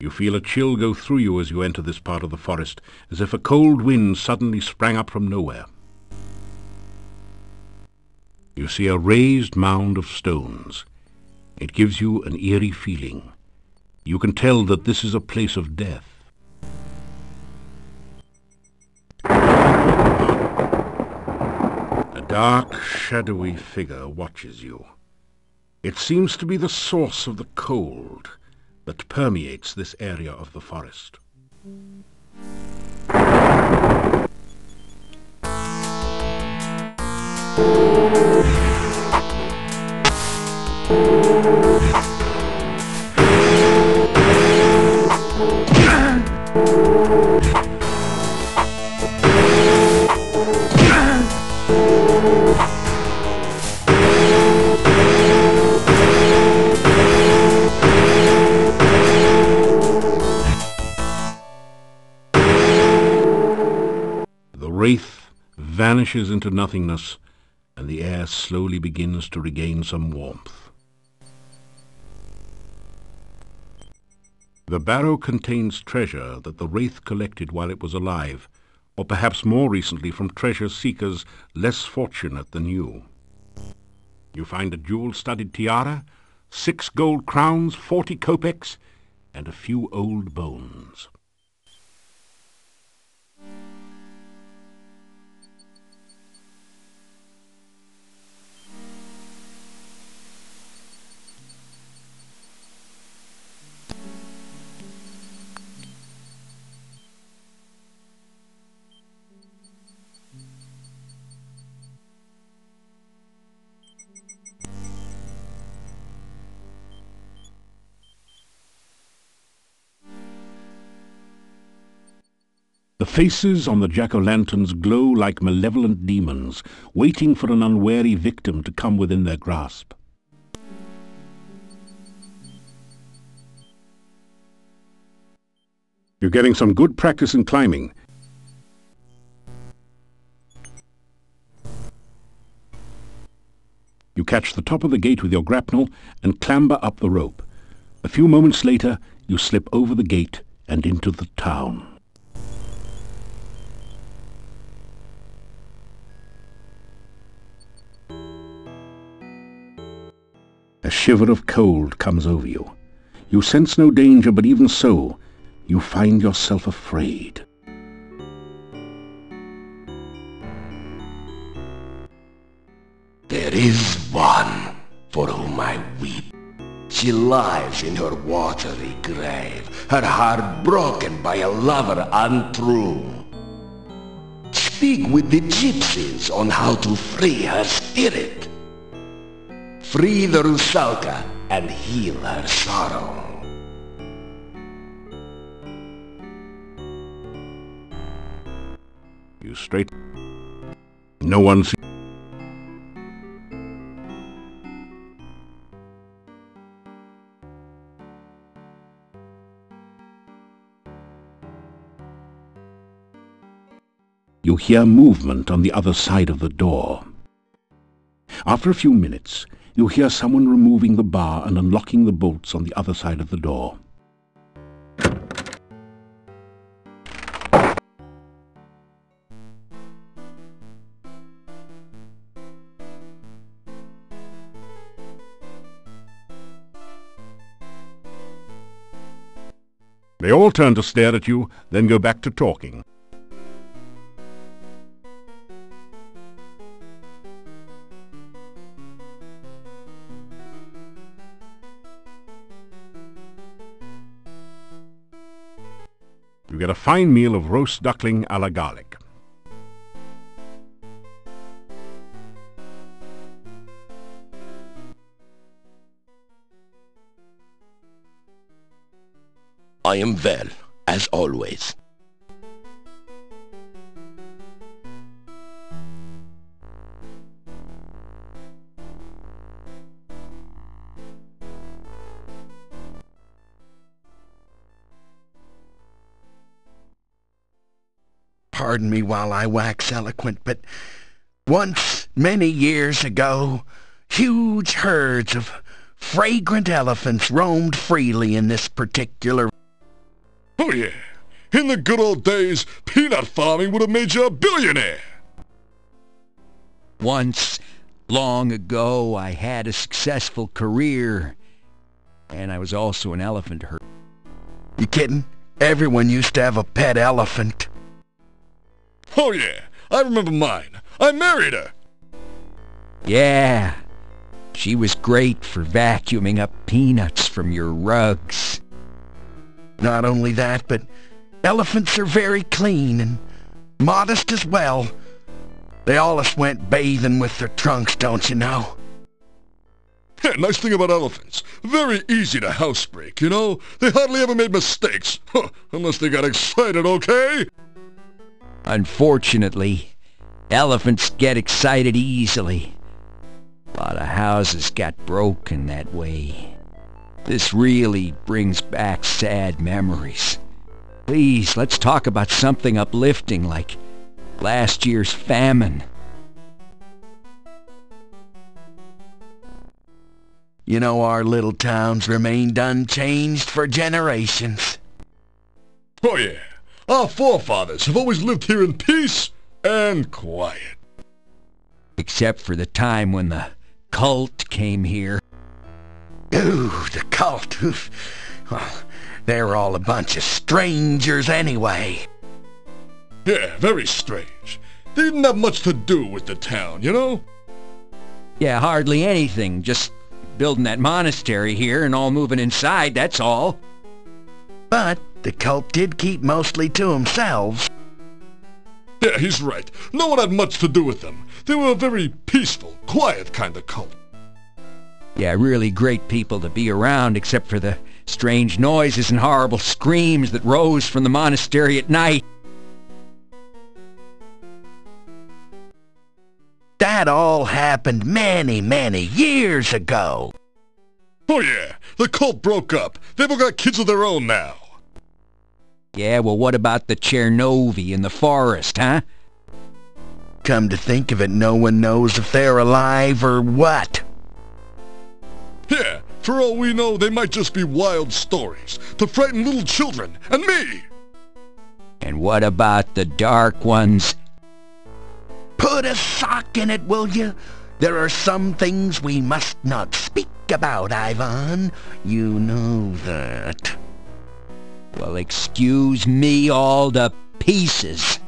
You feel a chill go through you as you enter this part of the forest, as if a cold wind suddenly sprang up from nowhere. You see a raised mound of stones. It gives you an eerie feeling. You can tell that this is a place of death. A dark, shadowy figure watches you. It seems to be the source of the cold that permeates this area of the forest. The wraith vanishes into nothingness, and the air slowly begins to regain some warmth. The barrow contains treasure that the wraith collected while it was alive, or perhaps more recently from treasure seekers less fortunate than you. You find a jewel-studded tiara, 6 gold crowns, 40 kopecks, and a few old bones. The faces on the jack-o'-lanterns glow like malevolent demons, waiting for an unwary victim to come within their grasp. You're getting some good practice in climbing. You catch the top of the gate with your grapnel and clamber up the rope. A few moments later, you slip over the gate and into the town. A shiver of cold comes over you. You sense no danger, but even so, you find yourself afraid. There is one for whom I weep. She lies in her watery grave, her heart broken by a lover untrue. Speak with the gypsies on how to free her spirit. Free the Rusalka and heal her sorrow. You straight. No one sees. You hear movement on the other side of the door. After a few minutes, you hear someone removing the bar and unlocking the bolts on the other side of the door. They all turn to stare at you, then go back to talking. You get a fine meal of roast duckling a la garlic. I am well, as always. Pardon me while I wax eloquent, but once, many years ago, huge herds of fragrant elephants roamed freely in this particular... Oh yeah, in the good old days, peanut farming would have made you a billionaire. Once, long ago, I had a successful career, and I was also an elephant herder. You kidding? Everyone used to have a pet elephant. Oh yeah, I remember mine. I married her. Yeah, she was great for vacuuming up peanuts from your rugs. Not only that, but elephants are very clean and modest as well. They allus went bathing with their trunks, don't you know? Yeah, nice thing about elephants. Very easy to housebreak, you know? They hardly ever made mistakes. Unless they got excited, okay? Unfortunately, elephants get excited easily. A lot of houses got broken that way. This really brings back sad memories. Please, let's talk about something uplifting like last year's famine. You know, our little towns remained unchanged for generations. Oh yeah, our forefathers have always lived here in peace and quiet. Except for the time when the cult came here. Ooh, the cult. Well, they were all a bunch of strangers anyway. Yeah, very strange. They didn't have much to do with the town, you know? Yeah, hardly anything. Just building that monastery here and all moving inside, that's all. But the cult did keep mostly to themselves. Yeah, he's right. No one had much to do with them. They were a very peaceful, quiet kind of cult. Yeah, really great people to be around, except for the strange noises and horrible screams that rose from the monastery at night. That all happened many, many years ago. Oh yeah, the cult broke up. They've all got kids of their own now. Yeah, well, what about the Chernovi in the forest, huh? Come to think of it, no one knows if they're alive or what. Yeah, for all we know, they might just be wild stories to frighten little children and me. And what about the dark ones? Put a sock in it, will you? There are some things we must not speak about, Ivan. You know that. Well, excuse me all to pieces.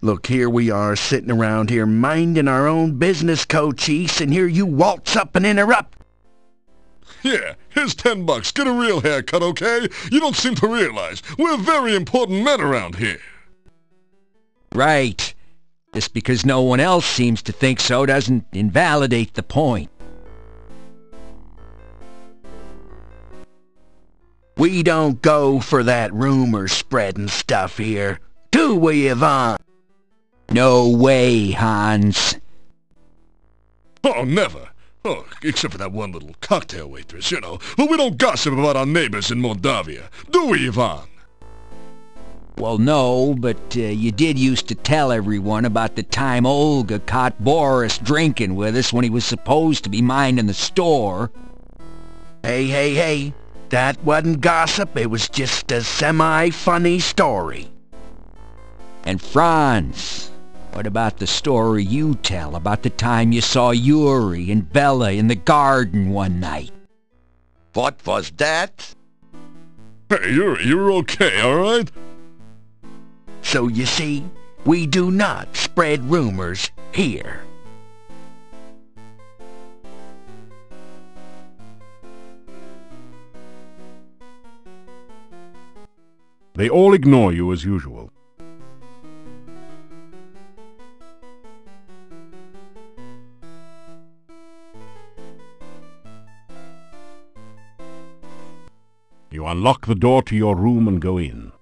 Look, here we are sitting around here minding our own business, Cochise, and here you waltz up and interrupt. Yeah, here's $10. Get a real haircut, okay? You don't seem to realize we're very important men around here. Right. Just because no one else seems to think so doesn't invalidate the point. We don't go for that rumor-spreading stuff here, do we, Ivan? No way, Hans. Oh, never. Oh, except for that one little cocktail waitress, you know. But we don't gossip about our neighbors in Moldavia, do we, Ivan? Well, no, but you did used to tell everyone about the time Olga caught Boris drinking with us when he was supposed to be minding the store. Hey. That wasn't gossip, it was just a semi-funny story. And Franz, what about the story you tell about the time you saw Yuri and Bella in the garden one night? What was that? Hey, you're okay, all right? So you see, we do not spread rumors here. They all ignore you as usual. You unlock the door to your room and go in.